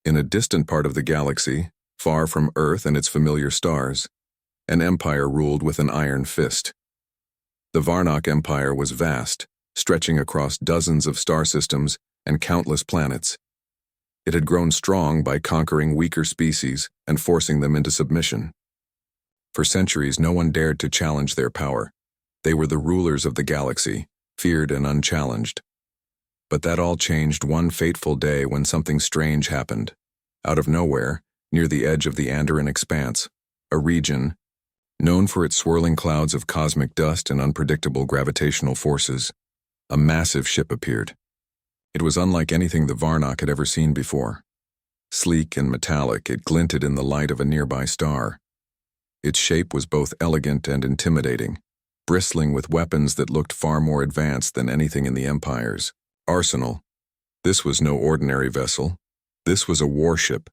In a distant part of the galaxy, far from Earth and its familiar stars, an empire ruled with an iron fist. The Varnock Empire was vast, stretching across dozens of star systems and countless planets. It had grown strong by conquering weaker species and forcing them into submission. For centuries, no one dared to challenge their power. They were the rulers of the galaxy, feared and unchallenged. But that all changed one fateful day when something strange happened. Out of nowhere, near the edge of the Andoran Expanse, a region known for its swirling clouds of cosmic dust and unpredictable gravitational forces, a massive ship appeared. It was unlike anything the Varnock had ever seen before. Sleek and metallic, it glinted in the light of a nearby star. Its shape was both elegant and intimidating, bristling with weapons that looked far more advanced than anything in the Empire's arsenal. This was no ordinary vessel. This was a warship,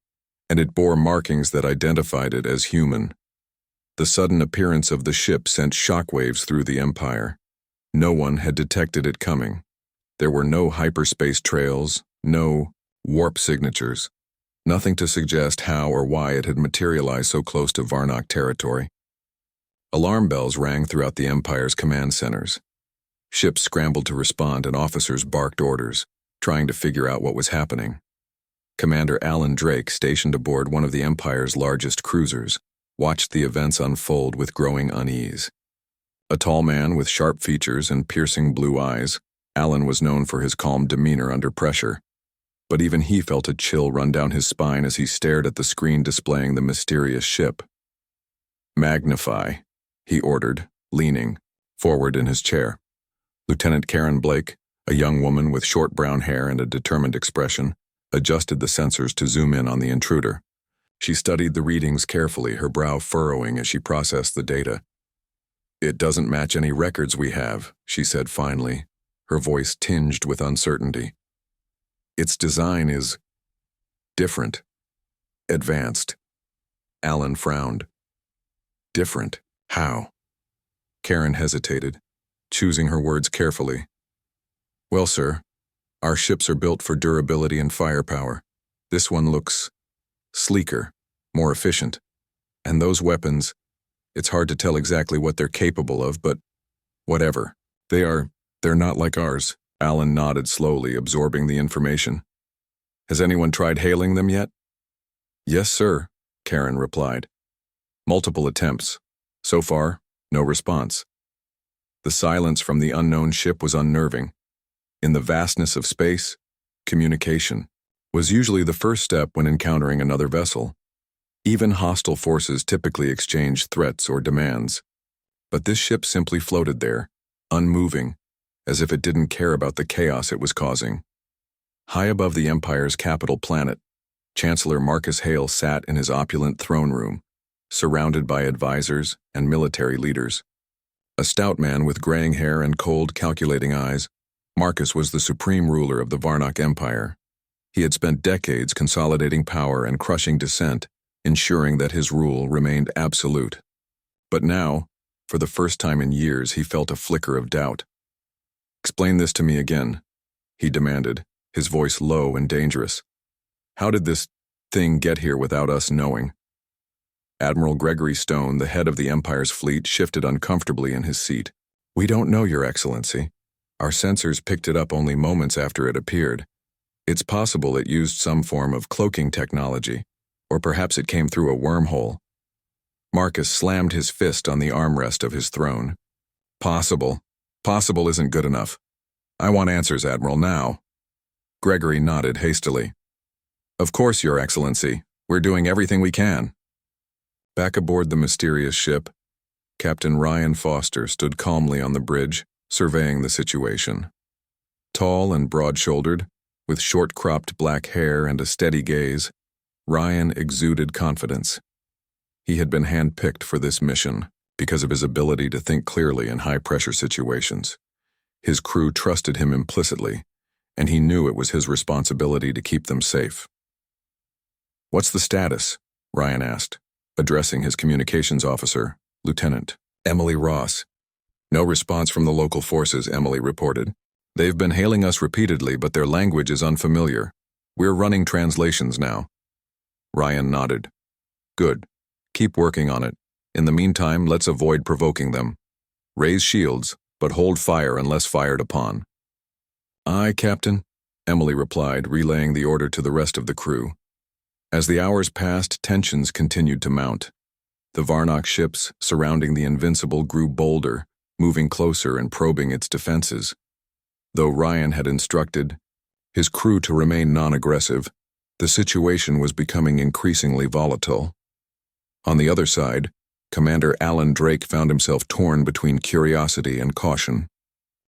and it bore markings that identified it as human. The sudden appearance of the ship sent shockwaves through the Empire. No one had detected it coming. There were no hyperspace trails, no warp signatures, nothing to suggest how or why it had materialized so close to Varnock territory. Alarm bells rang throughout the Empire's command centers. Ships scrambled to respond and officers barked orders, trying to figure out what was happening. Commander Alan Drake, stationed aboard one of the Empire's largest cruisers, watched the events unfold with growing unease. A tall man with sharp features and piercing blue eyes, Alan was known for his calm demeanor under pressure. But even he felt a chill run down his spine as he stared at the screen displaying the mysterious ship. "Magnify," he ordered, leaning forward in his chair. Lieutenant Karen Blake, a young woman with short brown hair and a determined expression, adjusted the sensors to zoom in on the intruder. She studied the readings carefully, her brow furrowing as she processed the data. "It doesn't match any records we have," she said finally, her voice tinged with uncertainty. "Its design is different. Advanced." Alan frowned. "Different? How?" Karen hesitated, choosing her words carefully. "Well, sir, our ships are built for durability and firepower. This one looks sleeker, more efficient. And those weapons, it's hard to tell exactly what they're capable of, but whatever. They're not like ours." Alan nodded slowly, absorbing the information. "Has anyone tried hailing them yet?" "Yes, sir," Karen replied. "Multiple attempts. So far, no response." The silence from the unknown ship was unnerving. In the vastness of space, communication was usually the first step when encountering another vessel. Even hostile forces typically exchange threats or demands. But this ship simply floated there, unmoving, as if it didn't care about the chaos it was causing. High above the Empire's capital planet, Chancellor Marcus Hale sat in his opulent throne room, surrounded by advisors and military leaders. A stout man with graying hair and cold, calculating eyes, Marcus was the supreme ruler of the Varnock Empire. He had spent decades consolidating power and crushing dissent, ensuring that his rule remained absolute. But now, for the first time in years, he felt a flicker of doubt. "Explain this to me again," he demanded, his voice low and dangerous. "How did this thing get here without us knowing?" Admiral Gregory Stone, the head of the Empire's fleet, shifted uncomfortably in his seat. "We don't know, Your Excellency. Our sensors picked it up only moments after it appeared. It's possible it used some form of cloaking technology, or perhaps it came through a wormhole." Marcus slammed his fist on the armrest of his throne. "Possible. Possible isn't good enough. I want answers, Admiral, now." Gregory nodded hastily. "Of course, Your Excellency. We're doing everything we can." Back aboard the mysterious ship, Captain Ryan Foster stood calmly on the bridge, surveying the situation. Tall and broad-shouldered, with short-cropped black hair and a steady gaze, Ryan exuded confidence. He had been handpicked for this mission because of his ability to think clearly in high-pressure situations. His crew trusted him implicitly, and he knew it was his responsibility to keep them safe. "What's the status?" Ryan asked, addressing his communications officer, Lieutenant Emily Ross. "No response from the local forces," Emily reported. "They've been hailing us repeatedly, but their language is unfamiliar. We're running translations now. Ryan nodded. Good. Keep working on it. In the meantime, let's avoid provoking them. Raise shields, but hold fire unless fired upon. Aye, Captain, Emily replied, relaying the order to the rest of the crew. As the hours passed, tensions continued to mount. The Varnock ships surrounding the Invincible grew bolder, moving closer and probing its defenses. Though Ryan had instructed his crew to remain non-aggressive, the situation was becoming increasingly volatile. On the other side, Commander Alan Drake found himself torn between curiosity and caution.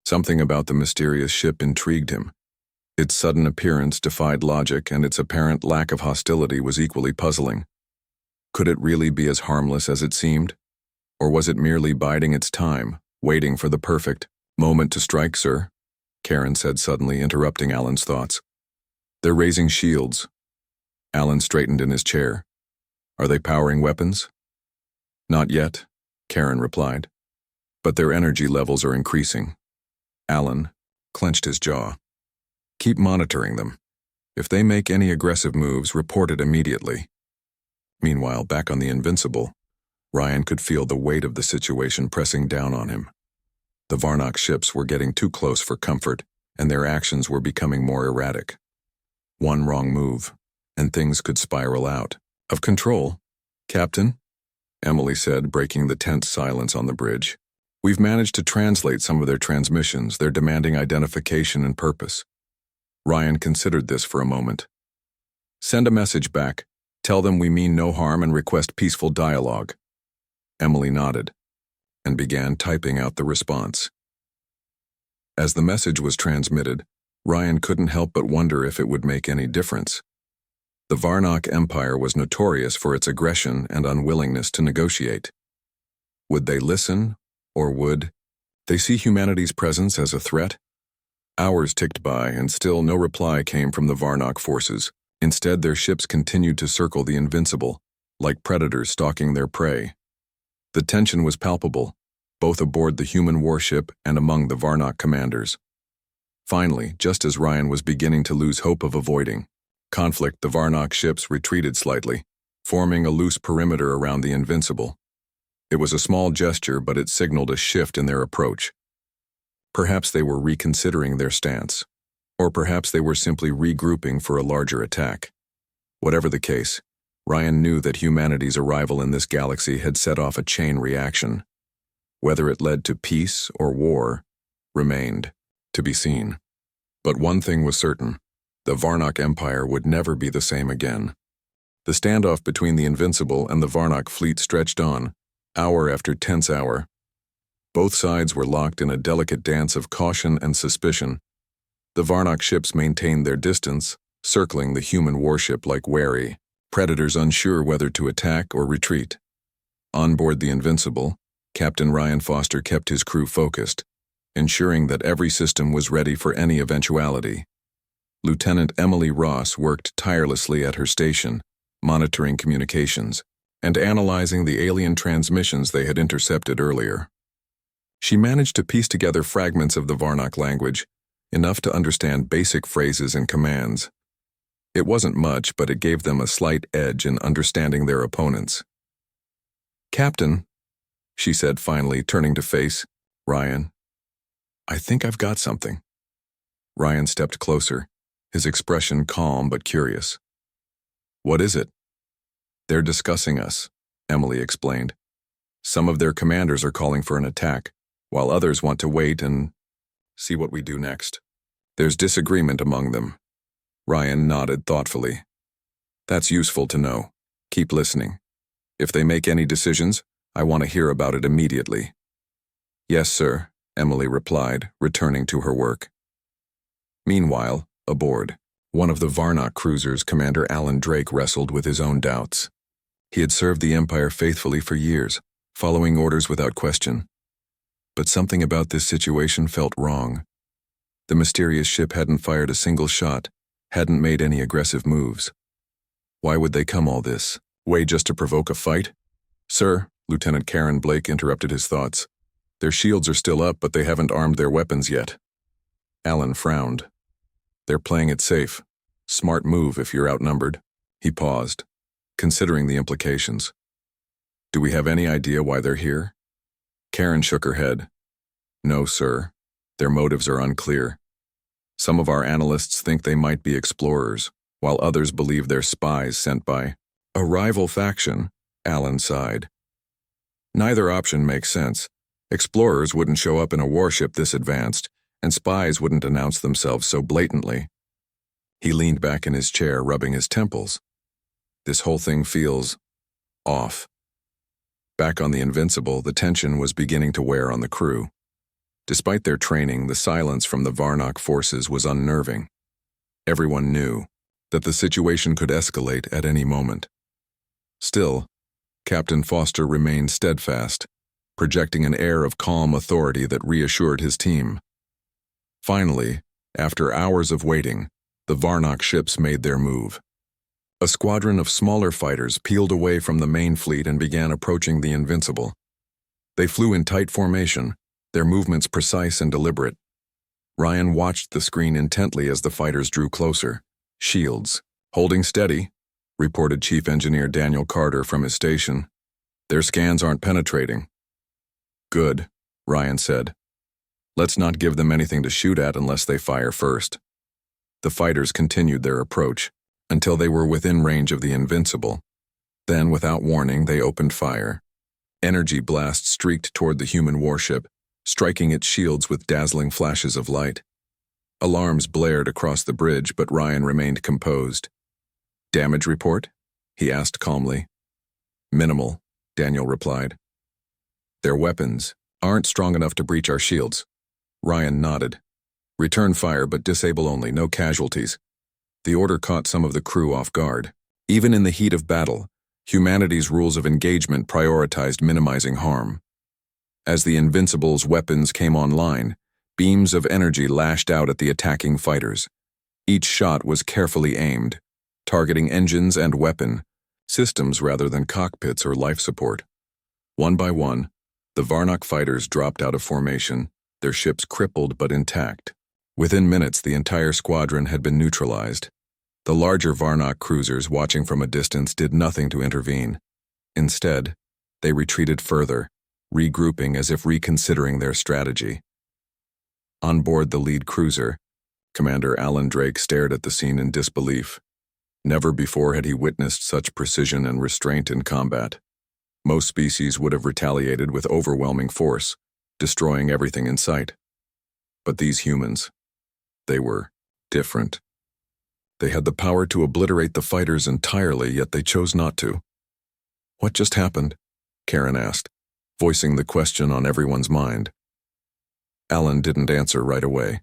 Something about the mysterious ship intrigued him. Its sudden appearance defied logic, and its apparent lack of hostility was equally puzzling. Could it really be as harmless as it seemed? Or was it merely biding its time, waiting for the perfect moment to strike, sir? Karen said suddenly, interrupting Alan's thoughts. They're raising shields. Alan straightened in his chair. Are they powering weapons? Not yet, Karen replied. But their energy levels are increasing. Alan clenched his jaw. Keep monitoring them. If they make any aggressive moves, report it immediately. Meanwhile, back on the Invincible, Ryan could feel the weight of the situation pressing down on him. The Varnock ships were getting too close for comfort, and their actions were becoming more erratic. One wrong move, and things could spiral out of control. Captain, Emily said, breaking the tense silence on the bridge. We've managed to translate some of their transmissions. They're demanding identification and purpose. Ryan considered this for a moment. Send a message back. Tell them we mean no harm and request peaceful dialogue. Emily nodded and began typing out the response. As the message was transmitted, Ryan couldn't help but wonder if it would make any difference. The Varnock Empire was notorious for its aggression and unwillingness to negotiate. Would they listen, or would they see humanity's presence as a threat? Hours ticked by, and still no reply came from the Varnock forces. Instead, their ships continued to circle the Invincible, like predators stalking their prey. The tension was palpable, both aboard the human warship and among the Varnock commanders. Finally, just as Ryan was beginning to lose hope of avoiding conflict, the Varnock ships retreated slightly, forming a loose perimeter around the Invincible. It was a small gesture, but it signaled a shift in their approach. Perhaps they were reconsidering their stance, or perhaps they were simply regrouping for a larger attack. Whatever the case, Ryan knew that humanity's arrival in this galaxy had set off a chain reaction. Whether it led to peace or war remained to be seen. But one thing was certain: the Varnock Empire would never be the same again. The standoff between the Invincible and the Varnock fleet stretched on, hour after tense hour. Both sides were locked in a delicate dance of caution and suspicion. The Varnock ships maintained their distance, circling the human warship like wary predators unsure whether to attack or retreat. On board the Invincible, Captain Ryan Foster kept his crew focused, ensuring that every system was ready for any eventuality. Lieutenant Emily Ross worked tirelessly at her station, monitoring communications and analyzing the alien transmissions they had intercepted earlier. She managed to piece together fragments of the Varnock language, enough to understand basic phrases and commands. It wasn't much, but it gave them a slight edge in understanding their opponents. Captain, she said finally, turning to face Ryan, I think I've got something. Ryan stepped closer, his expression calm but curious. What is it? They're discussing us, Emily explained. Some of their commanders are calling for an attack, while others want to wait and see what we do next. There's disagreement among them. Ryan nodded thoughtfully. That's useful to know. Keep listening. If they make any decisions, I want to hear about it immediately. Yes, sir, Emily replied, returning to her work. Meanwhile, aboard one of the Varnock cruisers, Commander Alan Drake wrestled with his own doubts. He had served the Empire faithfully for years, following orders without question. But something about this situation felt wrong. The mysterious ship hadn't fired a single shot, hadn't made any aggressive moves. Why would they come all this way just to provoke a fight? Sir, Lieutenant Karen Blake interrupted his thoughts. Their shields are still up, but they haven't armed their weapons yet. Alan frowned. They're playing it safe. Smart move if you're outnumbered. He paused. considering the implications. Do we have any idea why they're here? Karen shook her head. No, sir. Their motives are unclear. Some of our analysts think they might be explorers, while others believe they're spies sent by a rival faction, Alan sighed. Neither option makes sense. Explorers wouldn't show up in a warship this advanced, and spies wouldn't announce themselves so blatantly. He leaned back in his chair, rubbing his temples. This whole thing feels off. Back on the Invincible, the tension was beginning to wear on the crew. Despite their training, the silence from the Varnock forces was unnerving. Everyone knew that the situation could escalate at any moment. Still, Captain Foster remained steadfast, projecting an air of calm authority that reassured his team. Finally, after hours of waiting, the Varnock ships made their move. A squadron of smaller fighters peeled away from the main fleet and began approaching the Invincible. They flew in tight formation, their movements precise and deliberate. Ryan watched the screen intently as the fighters drew closer. Shields. Holding steady, reported Chief Engineer Daniel Carter from his station. Their scans aren't penetrating. Good, Ryan said. Let's not give them anything to shoot at unless they fire first. The fighters continued their approach until they were within range of the Invincible. Then, without warning, they opened fire. Energy blasts streaked toward the human warship, striking its shields with dazzling flashes of light. Alarms blared across the bridge, but Ryan remained composed. Damage report? He asked calmly. Minimal, Daniel replied. Their weapons aren't strong enough to breach our shields. Ryan nodded. Return fire, but disable only, no casualties. The order caught some of the crew off guard. Even in the heat of battle, humanity's rules of engagement prioritized minimizing harm. As the Invincible's weapons came online, beams of energy lashed out at the attacking fighters. Each shot was carefully aimed, targeting engines and weapon systems rather than cockpits or life support. One by one, the Varnock fighters dropped out of formation, their ships crippled but intact. Within minutes, the entire squadron had been neutralized. The larger Varnock cruisers, watching from a distance, did nothing to intervene. Instead, they retreated further, regrouping as if reconsidering their strategy. On board the lead cruiser, Commander Alan Drake stared at the scene in disbelief. Never before had he witnessed such precision and restraint in combat. Most species would have retaliated with overwhelming force, destroying everything in sight. But these humans, they were different. They had the power to obliterate the fighters entirely, yet they chose not to. What just happened? Karen asked, voicing the question on everyone's mind. Alan didn't answer right away.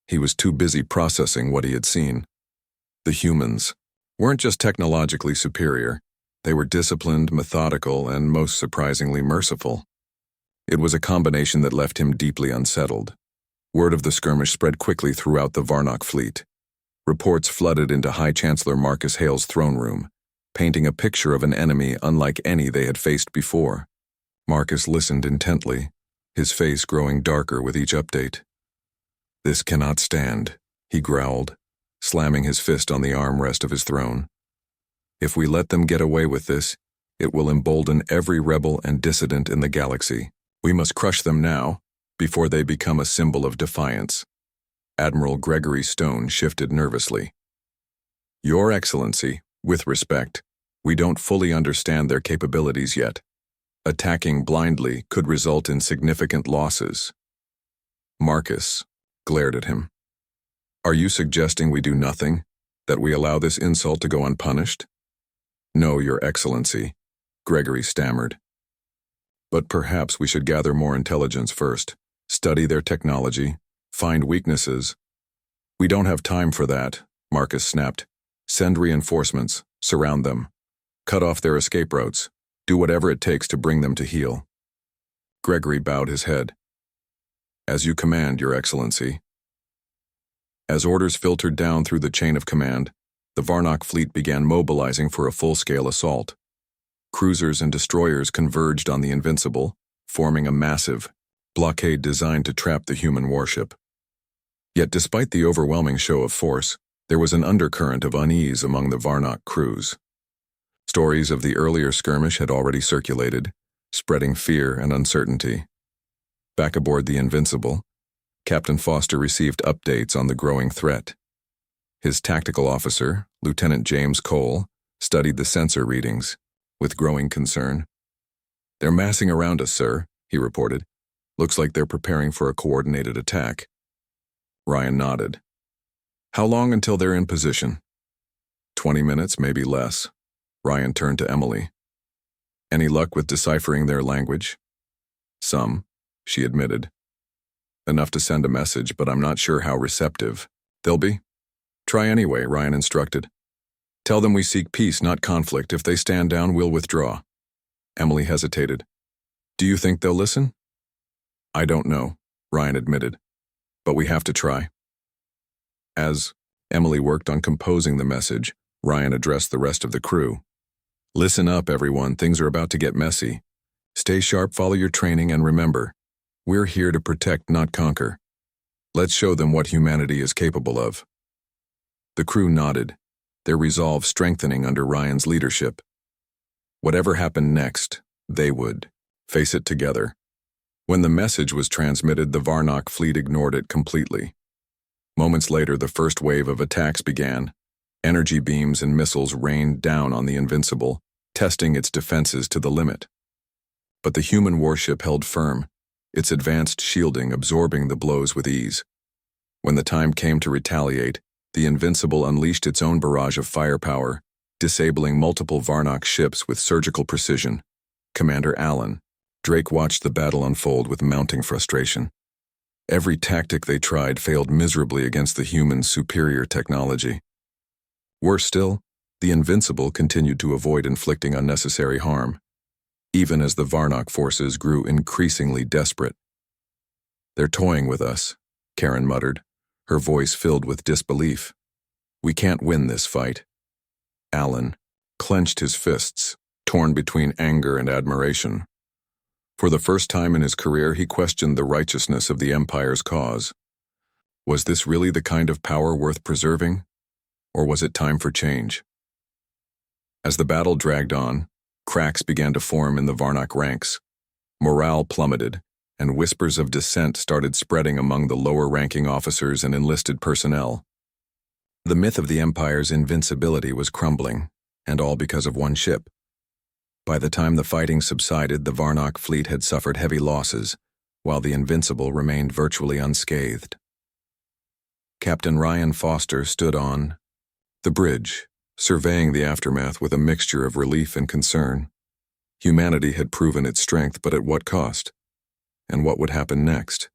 He was too busy processing what he had seen. The humans weren't just technologically superior. They were disciplined, methodical, and most surprisingly merciful. It was a combination that left him deeply unsettled. Word of the skirmish spread quickly throughout the Varnock fleet. Reports flooded into High Chancellor Marcus Hale's throne room, painting a picture of an enemy unlike any they had faced before. Marcus listened intently, his face growing darker with each update. This cannot stand, he growled, slamming his fist on the armrest of his throne. If we let them get away with this, it will embolden every rebel and dissident in the galaxy. We must crush them now, before they become a symbol of defiance. Admiral Gregory Stone shifted nervously. Your Excellency, with respect, we don't fully understand their capabilities yet. Attacking blindly could result in significant losses. Marcus glared at him. Are you suggesting we do nothing? That we allow this insult to go unpunished? No, Your Excellency, Gregory stammered. But perhaps we should gather more intelligence first, study their technology, find weaknesses. We don't have time for that, Marcus snapped. Send reinforcements, surround them. Cut off their escape routes. Do whatever it takes to bring them to heel. Gregory bowed his head. As you command, Your Excellency. As orders filtered down through the chain of command, the Varnock fleet began mobilizing for a full-scale assault. Cruisers and destroyers converged on the Invincible, forming a massive blockade designed to trap the human warship. Yet despite the overwhelming show of force, there was an undercurrent of unease among the Varnock crews. Stories of the earlier skirmish had already circulated, spreading fear and uncertainty. Back aboard the Invincible, Captain Foster received updates on the growing threat. His tactical officer, Lieutenant James Cole, studied the sensor readings, with growing concern. "They're massing around us, sir," he reported. "Looks like they're preparing for a coordinated attack." Ryan nodded. "How long until they're in position?" 20 minutes, maybe less." Ryan turned to Emily. "Any luck with deciphering their language?" "Some," she admitted. "Enough to send a message, but I'm not sure how receptive they'll be." "Try anyway," Ryan instructed. "Tell them we seek peace, not conflict. If they stand down, we'll withdraw." Emily hesitated. "Do you think they'll listen?" "I don't know," Ryan admitted. "But we have to try." As Emily worked on composing the message, Ryan addressed the rest of the crew. "Listen up, everyone. Things are about to get messy. Stay sharp, follow your training, and remember, we're here to protect, not conquer. Let's show them what humanity is capable of." The crew nodded, their resolve strengthening under Ryan's leadership. Whatever happened next, they would face it together. When the message was transmitted, the Varnock fleet ignored it completely. Moments later, the first wave of attacks began. Energy beams and missiles rained down on the Invincible, testing its defenses to the limit. But the human warship held firm, its advanced shielding absorbing the blows with ease. When the time came to retaliate, the Invincible unleashed its own barrage of firepower, disabling multiple Varnock ships with surgical precision. Commander Allen, Drake watched the battle unfold with mounting frustration. Every tactic they tried failed miserably against the humans' superior technology. Worse still, the Invincible continued to avoid inflicting unnecessary harm, even as the Varnock forces grew increasingly desperate. "They're toying with us," Karen muttered, her voice filled with disbelief. "We can't win this fight." Allen clenched his fists, torn between anger and admiration. For the first time in his career, he questioned the righteousness of the Empire's cause. Was this really the kind of power worth preserving? Or was it time for change? As the battle dragged on, cracks began to form in the Varnock ranks. Morale plummeted, and whispers of dissent started spreading among the lower-ranking officers and enlisted personnel. The myth of the Empire's invincibility was crumbling, and all because of one ship. By the time the fighting subsided, the Varnock fleet had suffered heavy losses, while the Invincible remained virtually unscathed. Captain Ryan Foster stood on the bridge, surveying the aftermath with a mixture of relief and concern. Humanity had proven its strength, but at what cost? And what would happen next?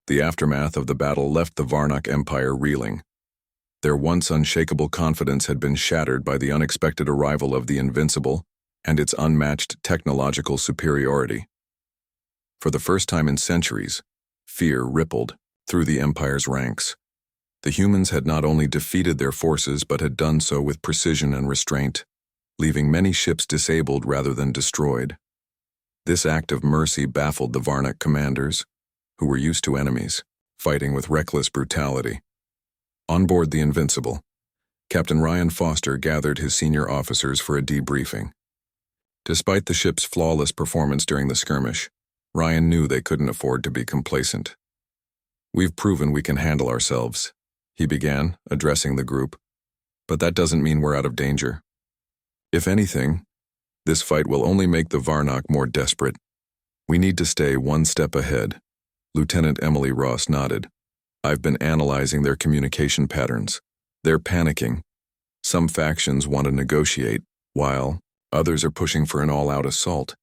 The aftermath of the battle left the Varnock Empire reeling. Their once unshakable confidence had been shattered by the unexpected arrival of the Invincible and its unmatched technological superiority. For the first time in centuries, fear rippled through the Empire's ranks. The humans had not only defeated their forces but had done so with precision and restraint, leaving many ships disabled rather than destroyed. This act of mercy baffled the Varnock commanders, who were used to enemies, fighting with reckless brutality. On board the Invincible, Captain Ryan Foster gathered his senior officers for a debriefing. Despite the ship's flawless performance during the skirmish, Ryan knew they couldn't afford to be complacent. "We've proven we can handle ourselves," he began, addressing the group. "But that doesn't mean we're out of danger. If anything, this fight will only make the Varnock more desperate. We need to stay one step ahead." Lieutenant Emily Ross nodded. "I've been analyzing their communication patterns. They're panicking. Some factions want to negotiate, while others are pushing for an all-out assault.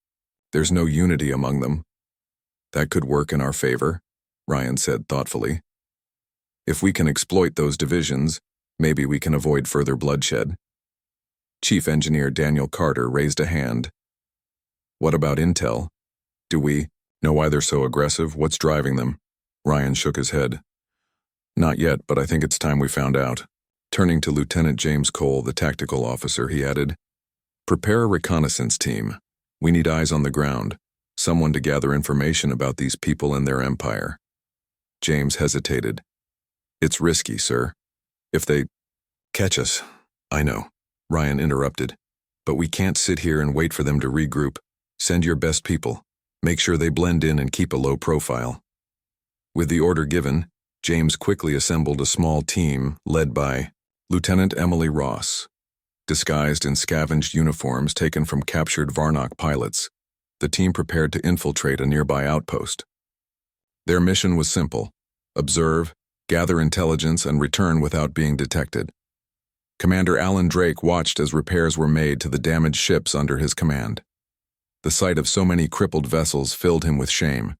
There's no unity among them." "That could work in our favor," Ryan said thoughtfully. "If we can exploit those divisions, maybe we can avoid further bloodshed." Chief Engineer Daniel Carter raised a hand. "What about intel? Do we know why they're so aggressive? What's driving them?" Ryan shook his head. "Not yet, but I think it's time we found out." Turning to Lieutenant James Cole, the tactical officer, he added, "Prepare a reconnaissance team. We need eyes on the ground, someone to gather information about these people and their empire." James hesitated. "It's risky, sir. If they catch us..." "I know," Ryan interrupted. But we can't sit here and wait for them to regroup. Send your best people. Make sure they blend in and keep a low profile. With the order given, James quickly assembled a small team led by Lieutenant Emily Ross. Disguised in scavenged uniforms taken from captured Varnock pilots, the team prepared to infiltrate a nearby outpost. Their mission was simple: observe, gather intelligence, and return without being detected. Commander Alan Drake watched as repairs were made to the damaged ships under his command. The sight of so many crippled vessels filled him with shame.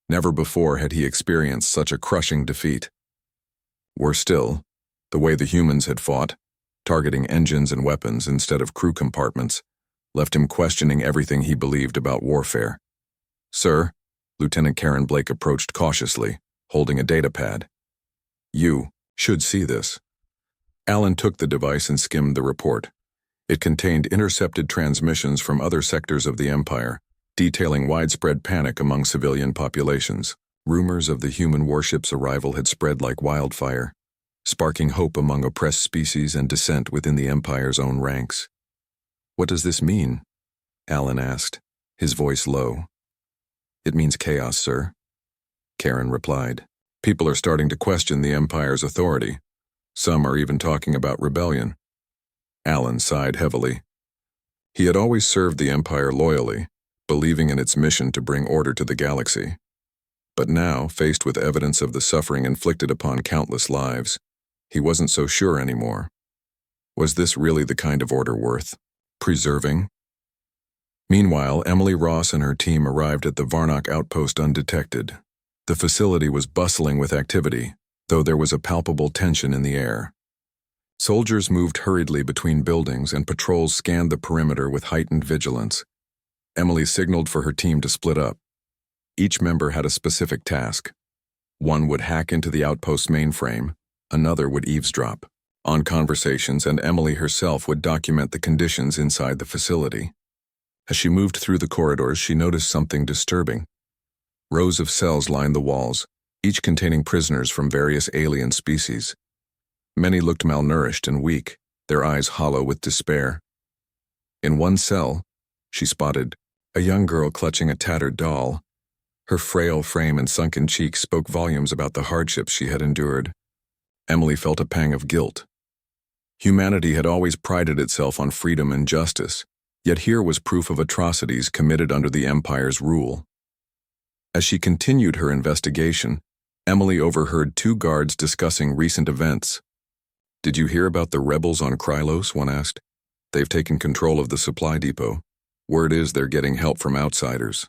Never before had he experienced such a crushing defeat. Worse still, the way the humans had fought, targeting engines and weapons instead of crew compartments, left him questioning everything he believed about warfare. "Sir," Lieutenant Karen Blake approached cautiously, holding a datapad. "You should see this." Alan took the device and skimmed the report. It contained intercepted transmissions from other sectors of the Empire, detailing widespread panic among civilian populations. Rumors of the human warship's arrival had spread like wildfire, sparking hope among oppressed species and dissent within the Empire's own ranks. "What does this mean?" Alan asked, his voice low. "It means chaos, sir," Karen replied. "People are starting to question the Empire's authority. Some are even talking about rebellion." Alan sighed heavily. He had always served the Empire loyally, believing in its mission to bring order to the galaxy. But now, faced with evidence of the suffering inflicted upon countless lives, he wasn't so sure anymore. Was this really the kind of order worth preserving? Meanwhile, Emily Ross and her team arrived at the Varnock outpost undetected. The facility was bustling with activity, though there was a palpable tension in the air. Soldiers moved hurriedly between buildings and patrols scanned the perimeter with heightened vigilance. Emily signaled for her team to split up. Each member had a specific task. One would hack into the outpost's mainframe, another would eavesdrop on conversations, and Emily herself would document the conditions inside the facility. As she moved through the corridors, she noticed something disturbing. Rows of cells lined the walls, each containing prisoners from various alien species. Many looked malnourished and weak, their eyes hollow with despair. In one cell, she spotted a young girl clutching a tattered doll. Her frail frame and sunken cheeks spoke volumes about the hardships she had endured. Emily felt a pang of guilt. Humanity had always prided itself on freedom and justice, yet here was proof of atrocities committed under the Empire's rule. As she continued her investigation, Emily overheard two guards discussing recent events. "Did you hear about the rebels on Krylos?" one asked. "They've taken control of the supply depot. Word is they're getting help from outsiders."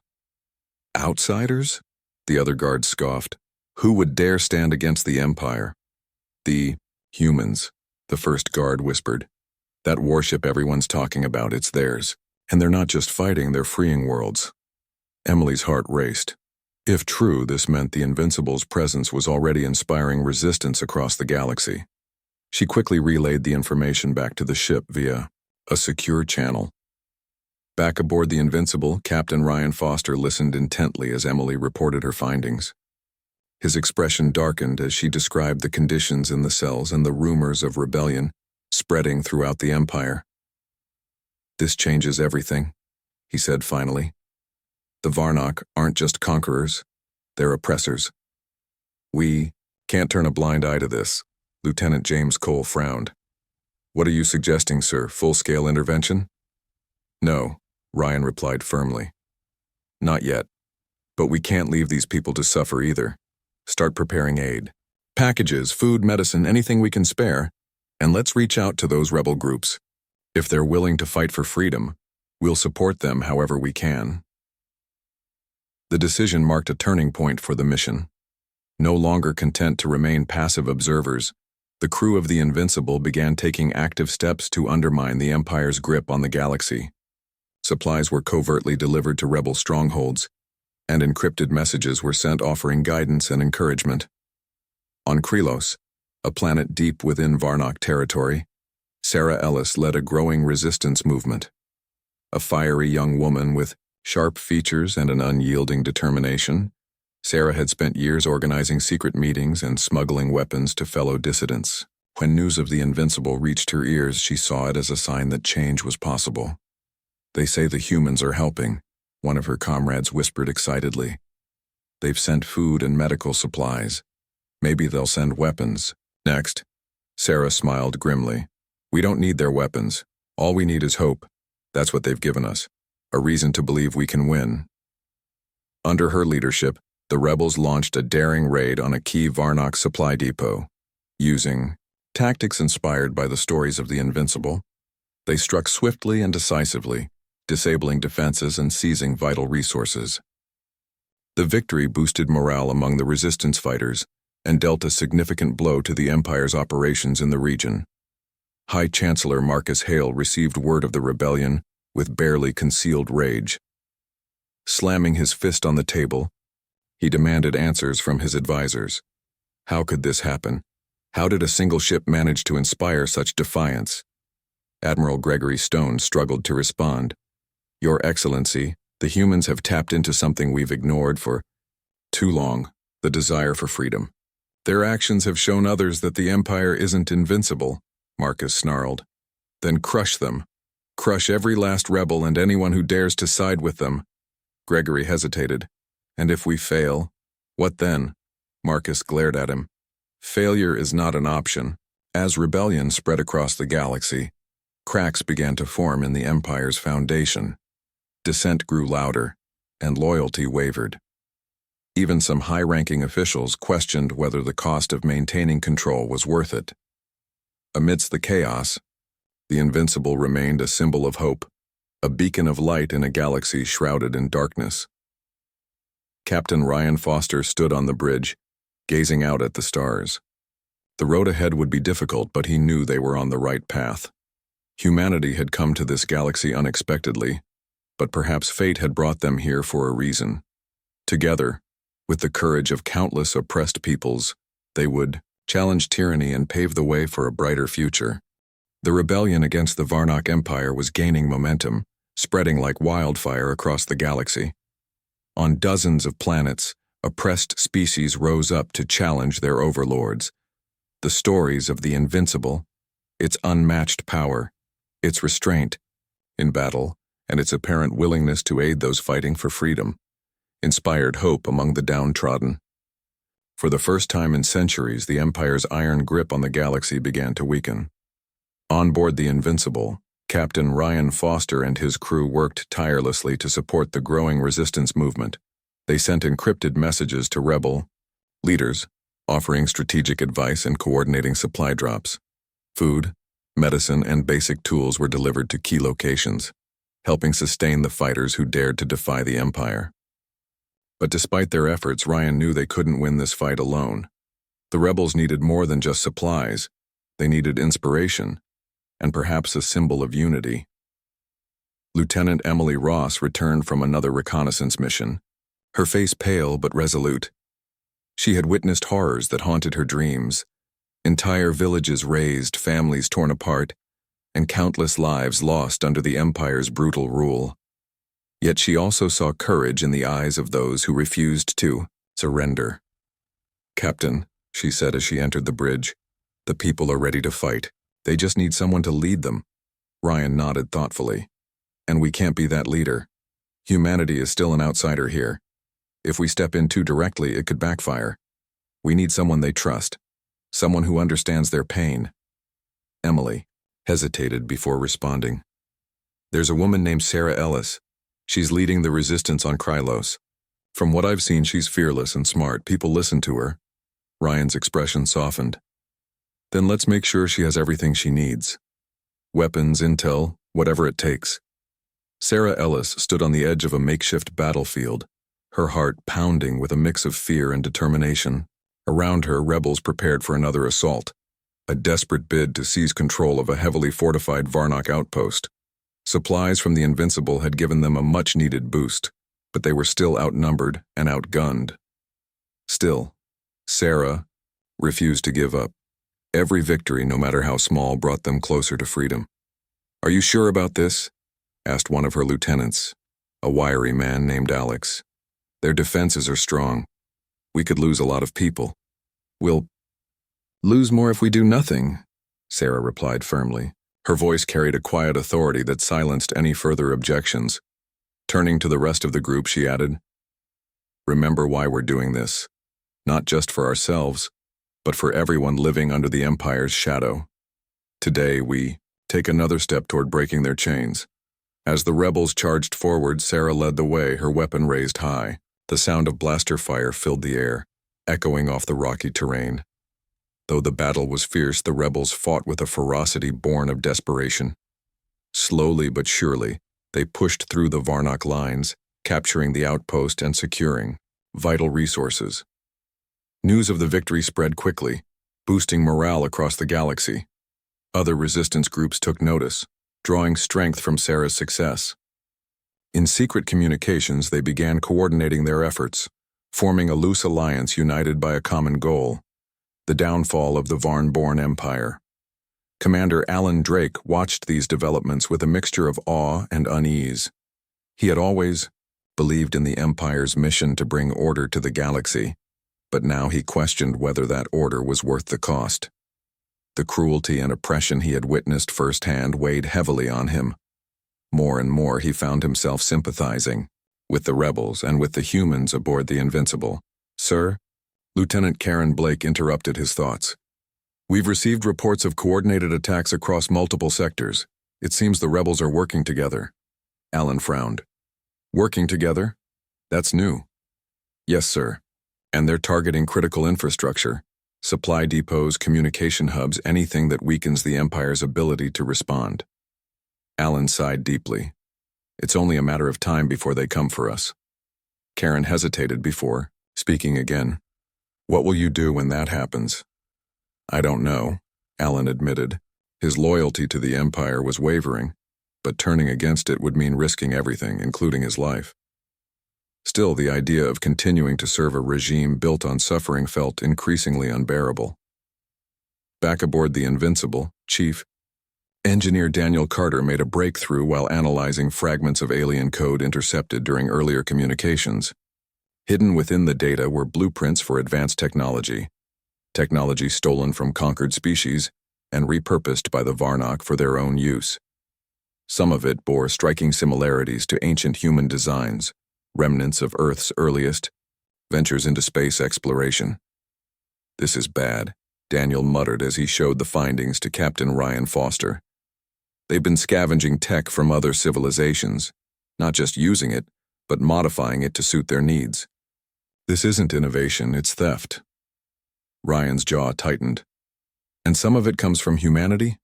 "Outsiders?" the other guard scoffed. "Who would dare stand against the Empire?" "The humans," the first guard whispered. "That warship everyone's talking about, it's theirs. And they're not just fighting, they're freeing worlds." Emily's heart raced. If true, this meant the Invincible's presence was already inspiring resistance across the galaxy. She quickly relayed the information back to the ship via a secure channel. Back aboard the Invincible, Captain Ryan Foster listened intently as Emily reported her findings. His expression darkened as she described the conditions in the cells and the rumors of rebellion spreading throughout the Empire. "This changes everything," he said finally. "The Varnock aren't just conquerors, they're oppressors. We can't turn a blind eye to this." Lieutenant James Cole frowned. "What are you suggesting, sir? Full-scale intervention?" "No," Ryan replied firmly. "Not yet. But we can't leave these people to suffer either. Start preparing aid. Packages, food, medicine, anything we can spare. And let's reach out to those rebel groups. If they're willing to fight for freedom, we'll support them however we can." The decision marked a turning point for the mission. No longer content to remain passive observers, the crew of the Invincible began taking active steps to undermine the Empire's grip on the galaxy. Supplies were covertly delivered to rebel strongholds, and encrypted messages were sent offering guidance and encouragement. On Krylos, a planet deep within Varnock territory, Sarah Ellis led a growing resistance movement. A fiery young woman with sharp features and an unyielding determination, Sarah had spent years organizing secret meetings and smuggling weapons to fellow dissidents. When news of the Invincible reached her ears, she saw it as a sign that change was possible. "They say the humans are helping," one of her comrades whispered excitedly. "They've sent food and medical supplies. Maybe they'll send weapons." Next, Sarah smiled grimly. "We don't need their weapons. All we need is hope. That's what they've given us. A reason to believe we can win." Under her leadership, the rebels launched a daring raid on a key Varnock supply depot. Using tactics inspired by the stories of the Invincible, they struck swiftly and decisively, disabling defenses and seizing vital resources. The victory boosted morale among the resistance fighters and dealt a significant blow to the Empire's operations in the region. High Chancellor Marcus Hale received word of the rebellion with barely concealed rage. Slamming his fist on the table, he demanded answers from his advisors. How could this happen? How did a single ship manage to inspire such defiance? Admiral Gregory Stone struggled to respond. "Your Excellency, the humans have tapped into something we've ignored for too long, the desire for freedom. Their actions have shown others that the Empire isn't invincible," Marcus snarled. "Then crush them. Crush every last rebel and anyone who dares to side with them." Gregory hesitated. "And if we fail, what then?" Marcus glared at him. "Failure is not an option." As rebellion spread across the galaxy, cracks began to form in the Empire's foundation. Dissent grew louder, and loyalty wavered. Even some high-ranking officials questioned whether the cost of maintaining control was worth it. Amidst the chaos, the Invincible remained a symbol of hope, a beacon of light in a galaxy shrouded in darkness. Captain Ryan Foster stood on the bridge, gazing out at the stars. The road ahead would be difficult, but he knew they were on the right path. Humanity had come to this galaxy unexpectedly, but perhaps fate had brought them here for a reason. Together, with the courage of countless oppressed peoples, they would challenge tyranny and pave the way for a brighter future. The rebellion against the Varnock Empire was gaining momentum, spreading like wildfire across the galaxy. On dozens of planets, oppressed species rose up to challenge their overlords. The stories of the Invincible, its unmatched power, its restraint in battle, and its apparent willingness to aid those fighting for freedom, inspired hope among the downtrodden. For the first time in centuries, the Empire's iron grip on the galaxy began to weaken. On board the Invincible, Captain Ryan Foster and his crew worked tirelessly to support the growing resistance movement. They sent encrypted messages to rebel leaders, offering strategic advice and coordinating supply drops. Food, medicine, and basic tools were delivered to key locations, helping sustain the fighters who dared to defy the Empire. But despite their efforts, Ryan knew they couldn't win this fight alone. The rebels needed more than just supplies. They needed inspiration, and perhaps a symbol of unity. Lieutenant Emily Ross returned from another reconnaissance mission, her face pale but resolute. She had witnessed horrors that haunted her dreams, entire villages razed, families torn apart, and countless lives lost under the Empire's brutal rule. Yet she also saw courage in the eyes of those who refused to surrender. "Captain," she said as she entered the bridge, "the people are ready to fight. They just need someone to lead them." Ryan nodded thoughtfully. "And we can't be that leader. Humanity is still an outsider here. If we step in too directly, it could backfire. We need someone they trust, someone who understands their pain." Emily hesitated before responding. "There's a woman named Sarah Ellis. She's leading the resistance on Krylos. From what I've seen, she's fearless and smart. People listen to her." Ryan's expression softened. "Then let's make sure she has everything she needs. Weapons, intel, whatever it takes." Sarah Ellis stood on the edge of a makeshift battlefield, her heart pounding with a mix of fear and determination. Around her, rebels prepared for another assault, a desperate bid to seize control of a heavily fortified Varnock outpost. Supplies from the Invincible had given them a much-needed boost, but they were still outnumbered and outgunned. Still, Sarah refused to give up. Every victory, no matter how small, brought them closer to freedom. "Are you sure about this?" asked one of her lieutenants, a wiry man named Alex. "Their defenses are strong. We could lose a lot of people." "We'll lose more if we do nothing," Sarah replied firmly. Her voice carried a quiet authority that silenced any further objections. Turning to the rest of the group, she added, "Remember why we're doing this. Not just for ourselves, but for everyone living under the Empire's shadow. Today, we take another step toward breaking their chains." As the rebels charged forward, Sarah led the way, her weapon raised high. The sound of blaster fire filled the air, echoing off the rocky terrain. Though the battle was fierce, the rebels fought with a ferocity born of desperation. Slowly but surely, they pushed through the Varnock lines, capturing the outpost and securing vital resources. News of the victory spread quickly, boosting morale across the galaxy. Other resistance groups took notice, drawing strength from Sarah's success. In secret communications, they began coordinating their efforts, forming a loose alliance united by a common goal: the downfall of the Varn-born Empire. Commander Alan Drake watched these developments with a mixture of awe and unease. He had always believed in the Empire's mission to bring order to the galaxy, but now he questioned whether that order was worth the cost. The cruelty and oppression he had witnessed firsthand weighed heavily on him. More and more he found himself sympathizing with the rebels and with the humans aboard the Invincible. "Sir," Lieutenant Karen Blake interrupted his thoughts. "We've received reports of coordinated attacks across multiple sectors. It seems the rebels are working together." Alan frowned. "Working together? That's new." "Yes, sir. And they're targeting critical infrastructure, supply depots, communication hubs, anything that weakens the Empire's ability to respond." Alan sighed deeply. "It's only a matter of time before they come for us." Karen hesitated before speaking again. "What will you do when that happens?" "I don't know," Alan admitted. His loyalty to the Empire was wavering, but turning against it would mean risking everything, including his life. Still, the idea of continuing to serve a regime built on suffering felt increasingly unbearable. Back aboard the Invincible, Chief Engineer Daniel Carter made a breakthrough while analyzing fragments of alien code intercepted during earlier communications. Hidden within the data were blueprints for advanced technology stolen from conquered species and repurposed by the Varnock for their own use. Some of it bore striking similarities to ancient human designs, remnants of Earth's earliest ventures into space exploration. "This is bad," Daniel muttered as he showed the findings to Captain Ryan Foster. "They've been scavenging tech from other civilizations, not just using it, but modifying it to suit their needs. This isn't innovation, it's theft." Ryan's jaw tightened. "And some of it comes from humanity?"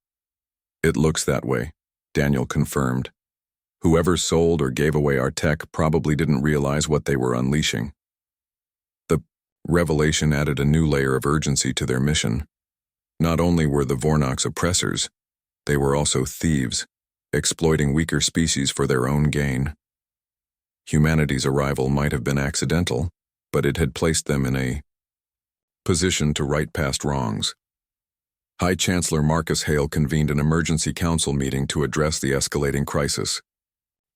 "It looks that way," Daniel confirmed. "Whoever sold or gave away our tech probably didn't realize what they were unleashing." The revelation added a new layer of urgency to their mission. Not only were the Varnock's oppressors, they were also thieves, exploiting weaker species for their own gain. Humanity's arrival might have been accidental, but it had placed them in a position to right past wrongs. High Chancellor Marcus Hale convened an emergency council meeting to address the escalating crisis.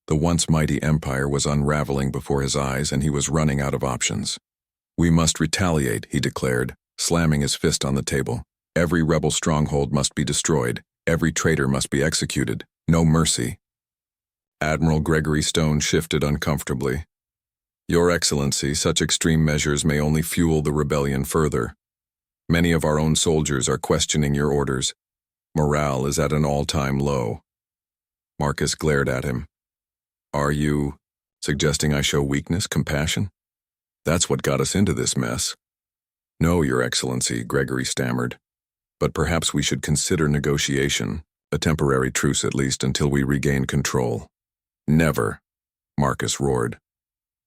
The once mighty empire was unraveling before his eyes, and he was running out of options. "We must retaliate," he declared, slamming his fist on the table. "Every rebel stronghold must be destroyed. Every traitor must be executed. No mercy." Admiral Gregory Stone shifted uncomfortably. "Your Excellency, such extreme measures may only fuel the rebellion further. Many of our own soldiers are questioning your orders. Morale is at an all-time low." Marcus glared at him. "Are you suggesting I show weakness, compassion? That's what got us into this mess." "No, Your Excellency," Gregory stammered. "But perhaps we should consider negotiation, a temporary truce at least until we regain control." "Never," Marcus roared.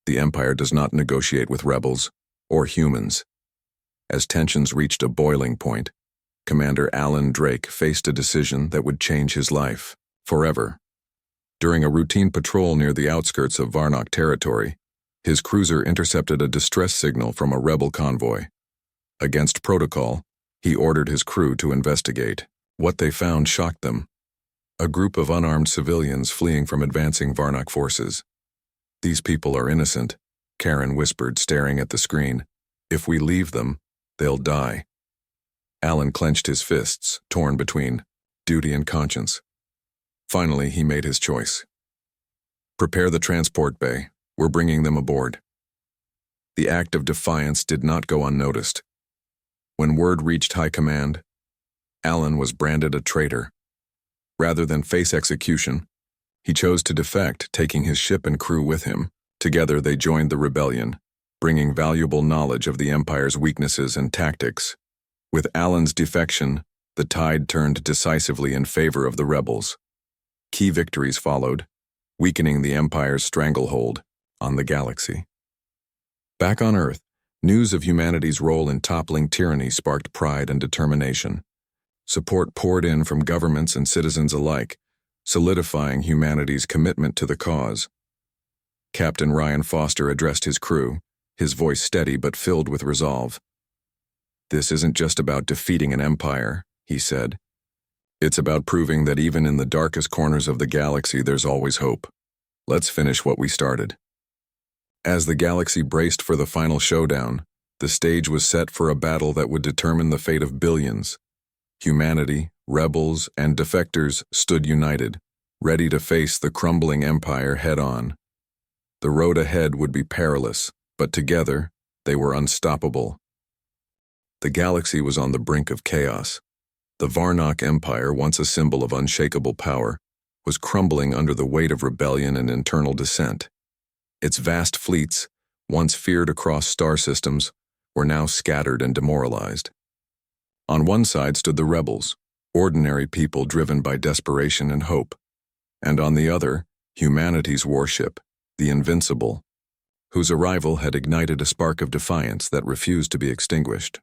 "The Empire does not negotiate with rebels or humans." As tensions reached a boiling point, Commander Alan Drake faced a decision that would change his life forever. During a routine patrol near the outskirts of Varnock territory, his cruiser intercepted a distress signal from a rebel convoy. Against protocol, he ordered his crew to investigate. What they found shocked them. A group of unarmed civilians fleeing from advancing Varnock forces. "These people are innocent," Karen whispered, staring at the screen. "If we leave them, they'll die." Alan clenched his fists, torn between duty and conscience. Finally, he made his choice. Prepare the transport bay. We're bringing them aboard. The act of defiance did not go unnoticed. When word reached high command, Alan was branded a traitor. Rather than face execution, he chose to defect, taking his ship and crew with him. Together they joined the rebellion, bringing valuable knowledge of the Empire's weaknesses and tactics. With Alan's defection, the tide turned decisively in favor of the rebels. Key victories followed, weakening the Empire's stranglehold on the galaxy. Back on Earth, news of humanity's role in toppling tyranny sparked pride and determination. Support poured in from governments and citizens alike, solidifying humanity's commitment to the cause. Captain Ryan Foster addressed his crew, his voice steady but filled with resolve. "This isn't just about defeating an empire," he said. "It's about proving that even in the darkest corners of the galaxy there's always hope. Let's finish what we started." As the galaxy braced for the final showdown, the stage was set for a battle that would determine the fate of billions. Humanity, rebels, and defectors stood united, ready to face the crumbling empire head-on. The road ahead would be perilous, but together, they were unstoppable. The galaxy was on the brink of chaos. The Varnock Empire, once a symbol of unshakable power, was crumbling under the weight of rebellion and internal dissent. Its vast fleets, once feared across star systems, were now scattered and demoralized. On one side stood the rebels, ordinary people driven by desperation and hope, and on the other, humanity's warship, the Invincible, whose arrival had ignited a spark of defiance that refused to be extinguished.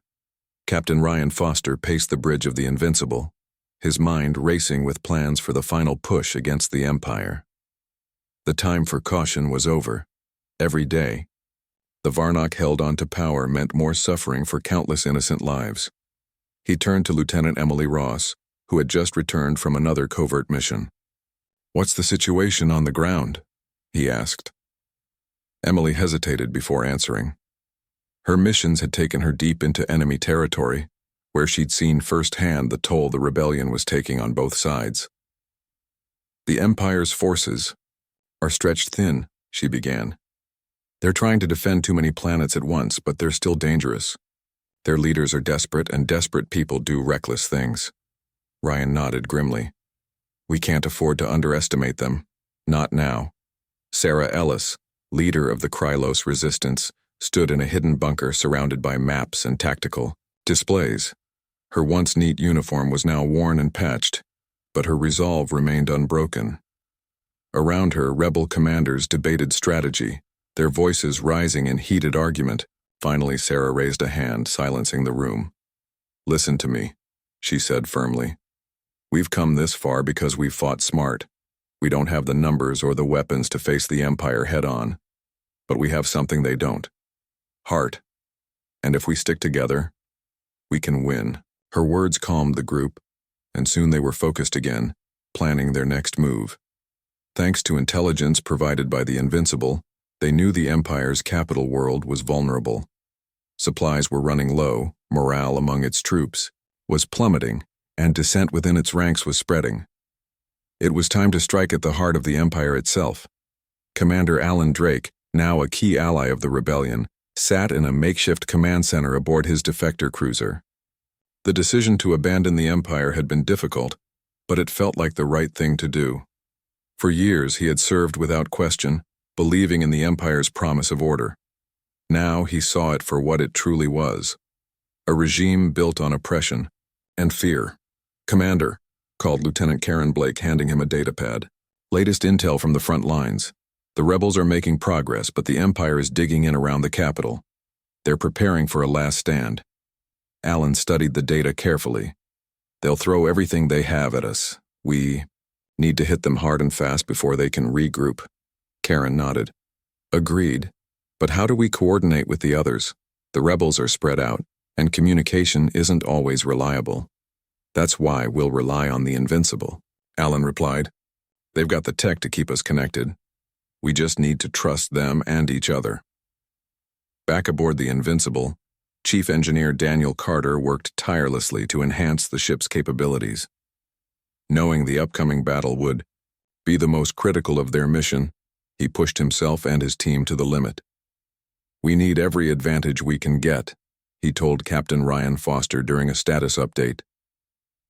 Captain Ryan Foster paced the bridge of the Invincible, his mind racing with plans for the final push against the Empire. The time for caution was over. Every day, the Varnock held on to power meant more suffering for countless innocent lives. He turned to Lieutenant Emily Ross, who had just returned from another covert mission. "What's the situation on the ground?" he asked. Emily hesitated before answering. Her missions had taken her deep into enemy territory, where she'd seen firsthand the toll the rebellion was taking on both sides. "The Empire's forces are stretched thin," she began. "They're trying to defend too many planets at once, but they're still dangerous. Their leaders are desperate, and desperate people do reckless things." Ryan nodded grimly. "We can't afford to underestimate them. Not now." Sarah Ellis, leader of the Krylos resistance, stood in a hidden bunker surrounded by maps and tactical displays. Her once neat uniform was now worn and patched, but her resolve remained unbroken. Around her, rebel commanders debated strategy, their voices rising in heated argument. Finally, Sarah raised a hand, silencing the room. "Listen to me," she said firmly. "We've come this far because we've fought smart. We don't have the numbers or the weapons to face the Empire head-on, but we have something they don't. Heart. And if we stick together, we can win." Her words calmed the group, and soon they were focused again, planning their next move. Thanks to intelligence provided by the Invincible, they knew the Empire's capital world was vulnerable. Supplies were running low, morale among its troops was plummeting, and dissent within its ranks was spreading. It was time to strike at the heart of the Empire itself. Commander Alan Drake, now a key ally of the rebellion, sat in a makeshift command center aboard his defector cruiser. The decision to abandon the Empire had been difficult, but it felt like the right thing to do. For years he had served without question, believing in the Empire's promise of order. Now he saw it for what it truly was: a regime built on oppression and fear. "Commander," called Lieutenant Karen Blake, handing him a datapad. "Latest intel from the front lines. The rebels are making progress, but the Empire is digging in around the capital. They're preparing for a last stand." Alan studied the data carefully. "They'll throw everything they have at us. We need to hit them hard and fast before they can regroup." Karen nodded. "Agreed. But how do we coordinate with the others? The rebels are spread out, and communication isn't always reliable." "That's why we'll rely on the Invincible," Alan replied. "They've got the tech to keep us connected. We just need to trust them and each other." Back aboard the Invincible, Chief Engineer Daniel Carter worked tirelessly to enhance the ship's capabilities. Knowing the upcoming battle would be the most critical of their mission, he pushed himself and his team to the limit. "We need every advantage we can get," he told Captain Ryan Foster during a status update.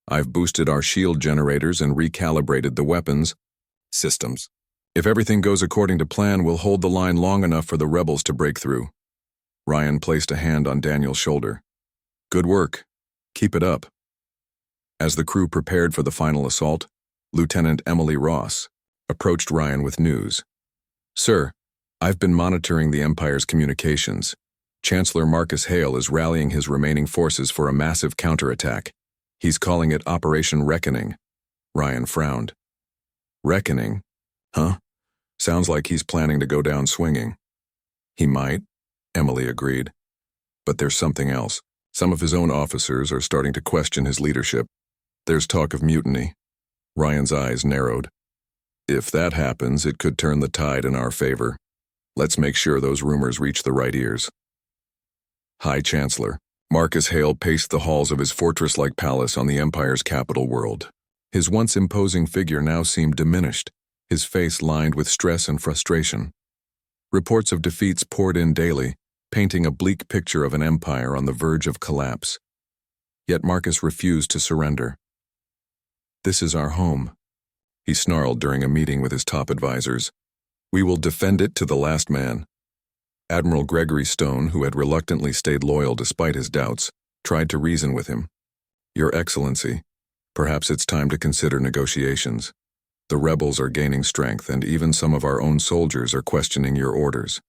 "I've boosted our shield generators and recalibrated the weapons systems. If everything goes according to plan, we'll hold the line long enough for the rebels to break through." Ryan placed a hand on Daniel's shoulder. "Good work. Keep it up." As the crew prepared for the final assault, Lieutenant Emily Ross approached Ryan with news. "Sir, I've been monitoring the Empire's communications. Chancellor Marcus Hale is rallying his remaining forces for a massive counterattack. He's calling it Operation Reckoning." Ryan frowned. "Reckoning? Huh? Sounds like he's planning to go down swinging." "He might," Emily agreed. "But there's something else. Some of his own officers are starting to question his leadership. There's talk of mutiny." Ryan's eyes narrowed. "If that happens, it could turn the tide in our favor. Let's make sure those rumors reach the right ears." High Chancellor Marcus Hale paced the halls of his fortress-like palace on the Empire's capital world. His once imposing figure now seemed diminished, his face lined with stress and frustration. Reports of defeats poured in daily, painting a bleak picture of an empire on the verge of collapse. Yet Marcus refused to surrender. "This is our home," he snarled during a meeting with his top advisors. "We will defend it to the last man." Admiral Gregory Stone, who had reluctantly stayed loyal despite his doubts, tried to reason with him. "Your Excellency, perhaps it's time to consider negotiations. The rebels are gaining strength, and even some of our own soldiers are questioning your orders.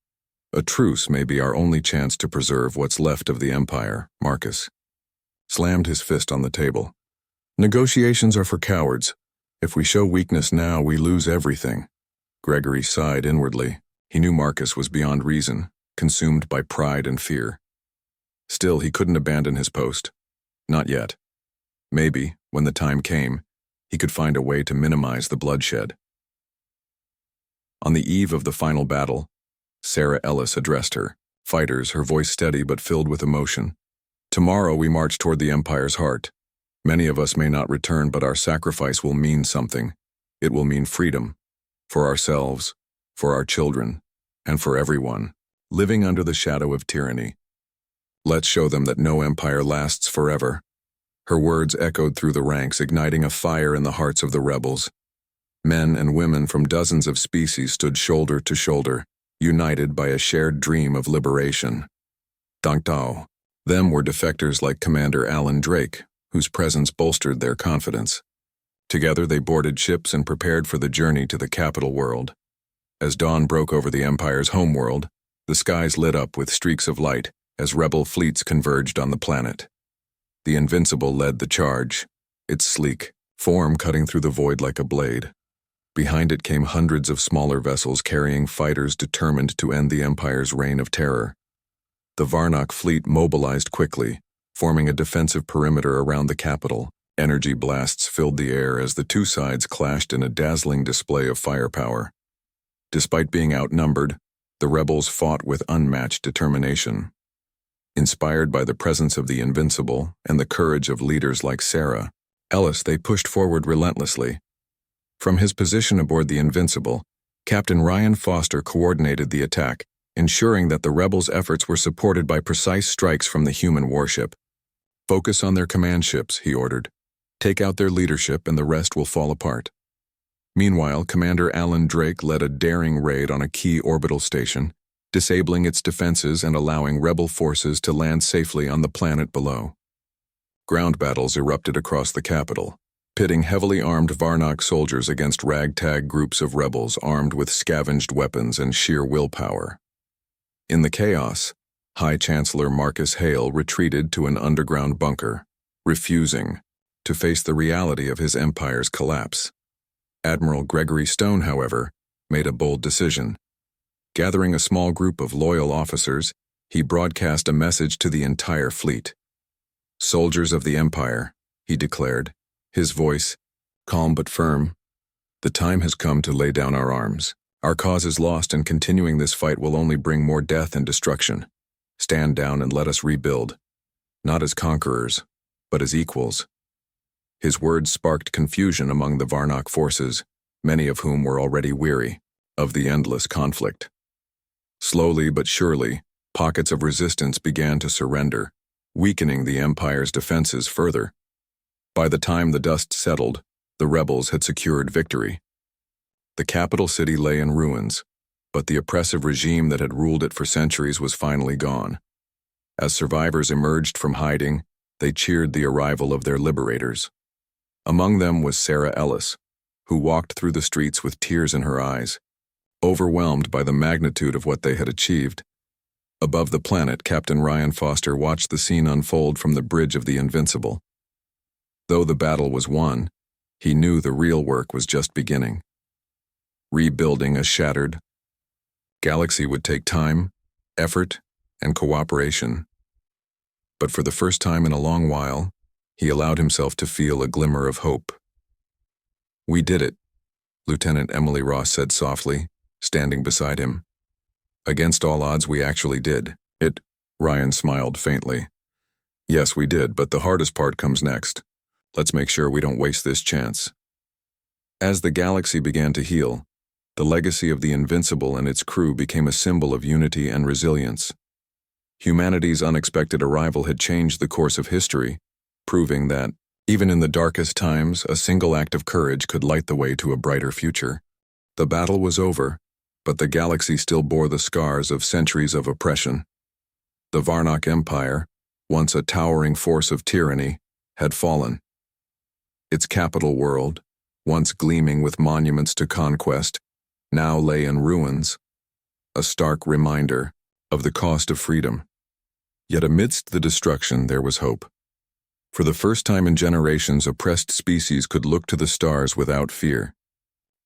A truce may be our only chance to preserve what's left of the Empire." Marcus slammed his fist on the table. "Negotiations are for cowards. If we show weakness now, we lose everything." Gregory sighed inwardly. He knew Marcus was beyond reason, consumed by pride and fear. Still, he couldn't abandon his post. Not yet. Maybe, when the time came, he could find a way to minimize the bloodshed. On the eve of the final battle, Sarah Ellis addressed her fighters, her voice steady but filled with emotion. "Tomorrow we march toward the Empire's heart. Many of us may not return, but our sacrifice will mean something. It will mean freedom. For ourselves, for our children, and for everyone living under the shadow of tyranny. Let's show them that no empire lasts forever." Her words echoed through the ranks, igniting a fire in the hearts of the rebels. Men and women from dozens of species stood shoulder to shoulder, united by a shared dream of liberation. Dang Tao. Them were defectors like Commander Alan Drake, whose presence bolstered their confidence. Together they boarded ships and prepared for the journey to the capital world. As dawn broke over the Empire's homeworld, the skies lit up with streaks of light as rebel fleets converged on the planet. The Invincible led the charge, its sleek form cutting through the void like a blade. Behind it came hundreds of smaller vessels carrying fighters determined to end the Empire's reign of terror. The Varnock fleet mobilized quickly, forming a defensive perimeter around the capital. Energy blasts filled the air as the two sides clashed in a dazzling display of firepower. Despite being outnumbered, the rebels fought with unmatched determination. Inspired by the presence of the Invincible and the courage of leaders like Sarah Ellis, they pushed forward relentlessly. From his position aboard the Invincible, Captain Ryan Foster coordinated the attack, ensuring that the rebels' efforts were supported by precise strikes from the human warship. "Focus on their command ships," he ordered. "Take out their leadership and the rest will fall apart." Meanwhile, Commander Alan Drake led a daring raid on a key orbital station, disabling its defenses and allowing rebel forces to land safely on the planet below. Ground battles erupted across the capital, pitting heavily armed Varnock soldiers against ragtag groups of rebels armed with scavenged weapons and sheer willpower. In the chaos, High Chancellor Marcus Hale retreated to an underground bunker, refusing to face the reality of his empire's collapse. Admiral Gregory Stone, however, made a bold decision. Gathering a small group of loyal officers, he broadcast a message to the entire fleet. "Soldiers of the Empire," he declared, his voice calm but firm, "the time has come to lay down our arms. Our cause is lost, and continuing this fight will only bring more death and destruction. Stand down and let us rebuild, not as conquerors, but as equals." His words sparked confusion among the Varnock forces, many of whom were already weary of the endless conflict. Slowly but surely, pockets of resistance began to surrender, weakening the Empire's defenses further. By the time the dust settled, the rebels had secured victory. The capital city lay in ruins, but the oppressive regime that had ruled it for centuries was finally gone. As survivors emerged from hiding, they cheered the arrival of their liberators. Among them was Sarah Ellis, who walked through the streets with tears in her eyes, overwhelmed by the magnitude of what they had achieved. Above the planet, Captain Ryan Foster watched the scene unfold from the bridge of the Invincible. Though the battle was won, he knew the real work was just beginning. Rebuilding a shattered galaxy would take time, effort, and cooperation. But for the first time in a long while, he allowed himself to feel a glimmer of hope. "We did it," Lieutenant Emily Ross said softly, standing beside him. "Against all odds, we actually did it." Ryan smiled faintly. "Yes, we did, but the hardest part comes next. Let's make sure we don't waste this chance." As the galaxy began to heal, the legacy of the Invincible and its crew became a symbol of unity and resilience. Humanity's unexpected arrival had changed the course of history, proving that, even in the darkest times, a single act of courage could light the way to a brighter future. The battle was over, but the galaxy still bore the scars of centuries of oppression. The Varnock Empire, once a towering force of tyranny, had fallen. Its capital world, once gleaming with monuments to conquest, now lay in ruins, a stark reminder of the cost of freedom. Yet amidst the destruction there was hope. For the first time in generations, oppressed species could look to the stars without fear.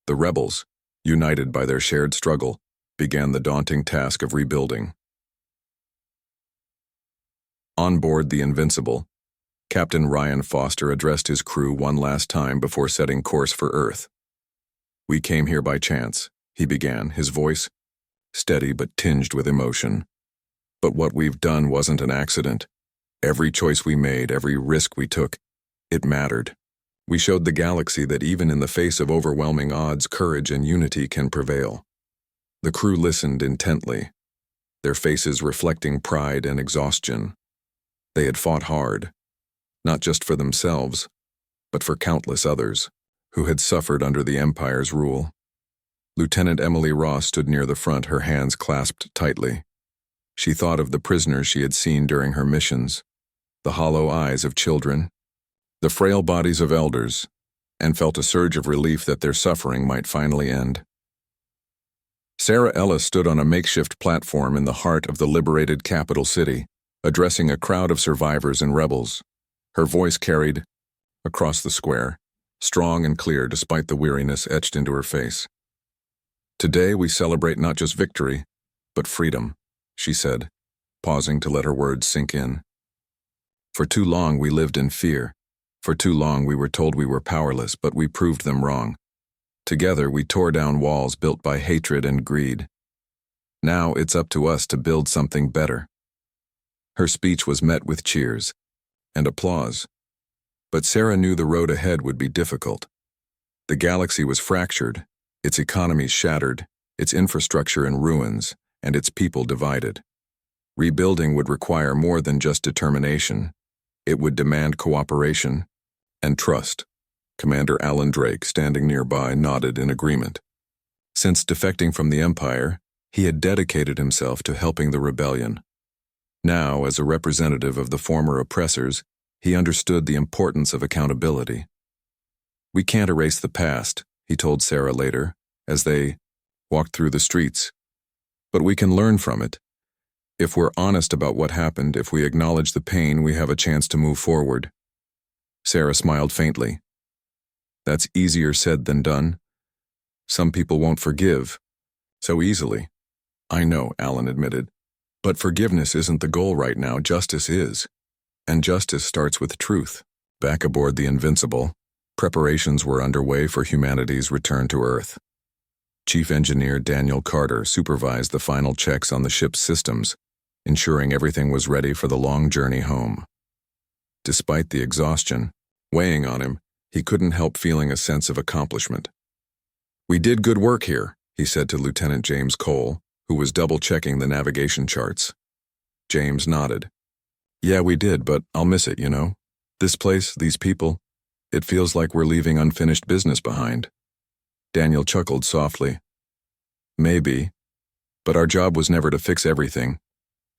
The rebels, united by their shared struggle, began the daunting task of rebuilding. On board the Invincible, Captain Ryan Foster addressed his crew one last time before setting course for Earth. "We came here by chance," he began, his voice steady but tinged with emotion. "But what we've done wasn't an accident. Every choice we made, every risk we took, it mattered. We showed the galaxy that even in the face of overwhelming odds, courage and unity can prevail." The crew listened intently, their faces reflecting pride and exhaustion. They had fought hard, not just for themselves, but for countless others who had suffered under the Empire's rule. Lieutenant Emily Ross stood near the front, her hands clasped tightly. She thought of the prisoners she had seen during her missions, the hollow eyes of children, the frail bodies of elders, and felt a surge of relief that their suffering might finally end. Sarah Ellis stood on a makeshift platform in the heart of the liberated capital city, addressing a crowd of survivors and rebels. Her voice carried across the square, strong and clear despite the weariness etched into her face. "Today we celebrate not just victory, but freedom," she said, pausing to let her words sink in. "For too long we lived in fear. For too long we were told we were powerless, but we proved them wrong. Together we tore down walls built by hatred and greed. Now it's up to us to build something better." Her speech was met with cheers and applause, but Sarah knew the road ahead would be difficult. The galaxy was fractured, its economy shattered, its infrastructure in ruins, and its people divided. Rebuilding would require more than just determination. It would demand cooperation and trust. Commander Alan Drake, standing nearby, nodded in agreement. Since defecting from the Empire, he had dedicated himself to helping the rebellion. Now, as a representative of the former oppressors, he understood the importance of accountability. "We can't erase the past," he told Sarah later, as they walked through the streets. "But we can learn from it. If we're honest about what happened, if we acknowledge the pain, we have a chance to move forward." Sarah smiled faintly. "That's easier said than done. Some people won't forgive so easily." "I know," Alan admitted. "But forgiveness isn't the goal right now, justice is. And justice starts with truth." Back aboard the Invincible, preparations were underway for humanity's return to Earth. Chief Engineer Daniel Carter supervised the final checks on the ship's systems, ensuring everything was ready for the long journey home. Despite the exhaustion weighing on him, he couldn't help feeling a sense of accomplishment. "We did good work here," he said to Lieutenant James Cole, who was double-checking the navigation charts. James nodded. "Yeah, we did, but I'll miss it, you know. This place, these people, it feels like we're leaving unfinished business behind." Daniel chuckled softly. "Maybe, but our job was never to fix everything,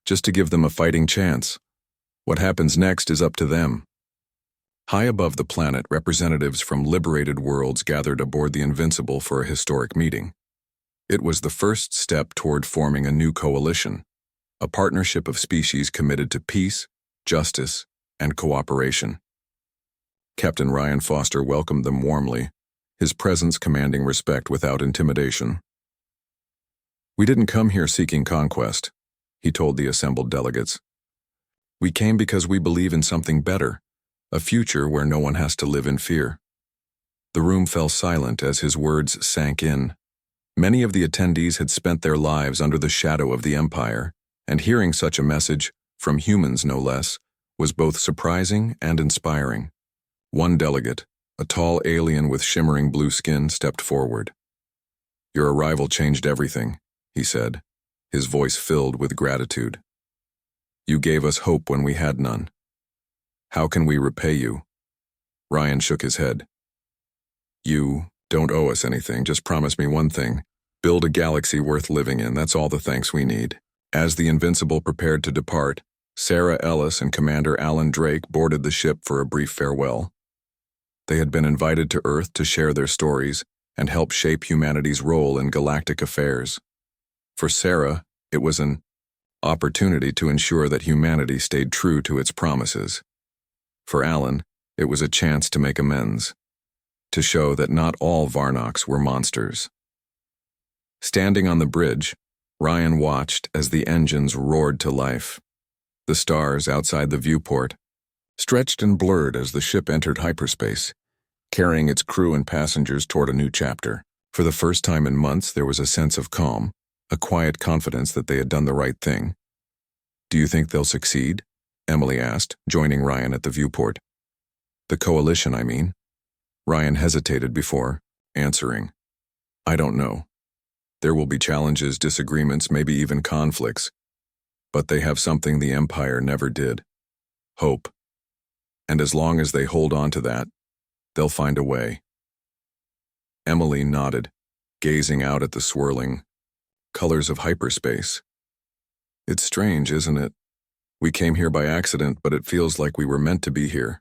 just to give them a fighting chance. What happens next is up to them." High above the planet, representatives from liberated worlds gathered aboard the Invincible for a historic meeting. It was the first step toward forming a new coalition, a partnership of species committed to peace, justice, and cooperation. Captain Ryan Foster welcomed them warmly, his presence commanding respect without intimidation. "We didn't come here seeking conquest," he told the assembled delegates. "We came because we believe in something better, a future where no one has to live in fear." The room fell silent as his words sank in. Many of the attendees had spent their lives under the shadow of the Empire, and hearing such a message, from humans no less, was both surprising and inspiring. One delegate, a tall alien with shimmering blue skin, stepped forward. "Your arrival changed everything," he said, his voice filled with gratitude. "You gave us hope when we had none. How can we repay you?" Ryan shook his head. "You don't owe us anything, just promise me one thing. Build a galaxy worth living in, that's all the thanks we need." As the Invincible prepared to depart, Sarah Ellis and Commander Alan Drake boarded the ship for a brief farewell. They had been invited to Earth to share their stories and help shape humanity's role in galactic affairs. For Sarah, it was an opportunity to ensure that humanity stayed true to its promises. For Alan, it was a chance to make amends, to show that not all Varnoks were monsters. Standing on the bridge, Ryan watched as the engines roared to life. The stars outside the viewport stretched and blurred as the ship entered hyperspace, carrying its crew and passengers toward a new chapter. For the first time in months, there was a sense of calm, a quiet confidence that they had done the right thing. "Do you think they'll succeed?" Emily asked, joining Ryan at the viewport. "The coalition, I mean." Ryan hesitated before answering. "I don't know. There will be challenges, disagreements, maybe even conflicts. But they have something the Empire never did: hope. And as long as they hold on to that, they'll find a way." Emily nodded, gazing out at the swirling colors of hyperspace. "It's strange, isn't it? We came here by accident, but it feels like we were meant to be here."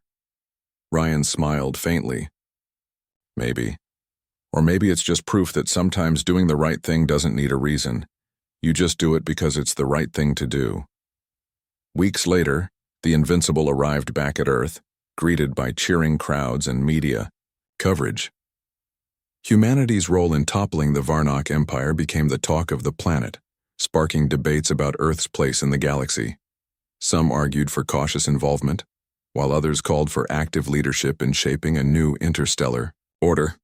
Ryan smiled faintly. "Maybe. Or maybe it's just proof that sometimes doing the right thing doesn't need a reason. You just do it because it's the right thing to do." Weeks later, the Invincible arrived back at Earth, greeted by cheering crowds and media coverage. Humanity's role in toppling the Varnok Empire became the talk of the planet, sparking debates about Earth's place in the galaxy. Some argued for cautious involvement, while others called for active leadership in shaping a new interstellar order.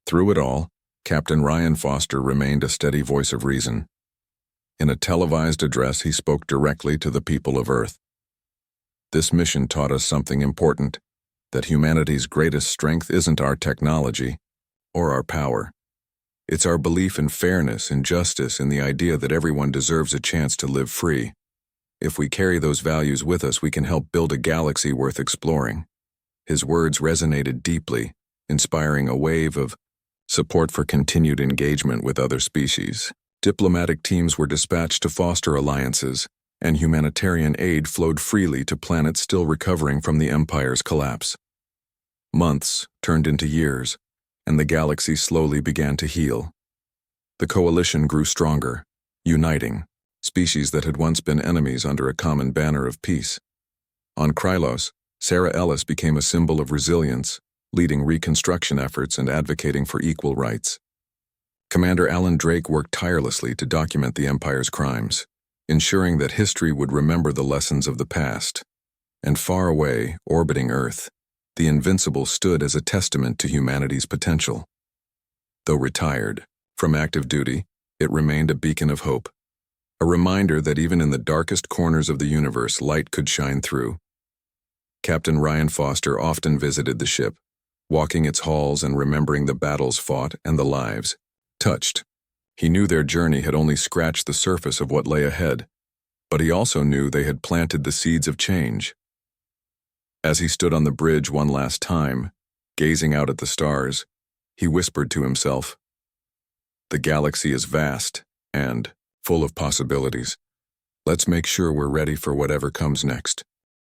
Through it all, Captain Ryan Foster remained a steady voice of reason. In a televised address, he spoke directly to the people of Earth. "This mission taught us something important, that humanity's greatest strength isn't our technology or our power. It's our belief in fairness and justice, and the idea that everyone deserves a chance to live free. If we carry those values with us, we can help build a galaxy worth exploring." His words resonated deeply, inspiring a wave of support for continued engagement with other species. Diplomatic teams were dispatched to foster alliances, and humanitarian aid flowed freely to planets still recovering from the Empire's collapse. Months turned into years, and the galaxy slowly began to heal. The coalition grew stronger, uniting species that had once been enemies under a common banner of peace. On Krylos, Sarah Ellis became a symbol of resilience, leading reconstruction efforts and advocating for equal rights. Commander Alan Drake worked tirelessly to document the Empire's crimes, ensuring that history would remember the lessons of the past. And far away, orbiting Earth, the Invincible stood as a testament to humanity's potential. Though retired from active duty, it remained a beacon of hope, A reminder that even in the darkest corners of the universe, light could shine through. Captain Ryan Foster often visited the ship, walking its halls and remembering the battles fought and the lives touched. He knew their journey had only scratched the surface of what lay ahead, but he also knew they had planted the seeds of change. As he stood on the bridge one last time, gazing out at the stars, he whispered to himself, "The galaxy is vast and full of possibilities. Let's make sure we're ready for whatever comes next."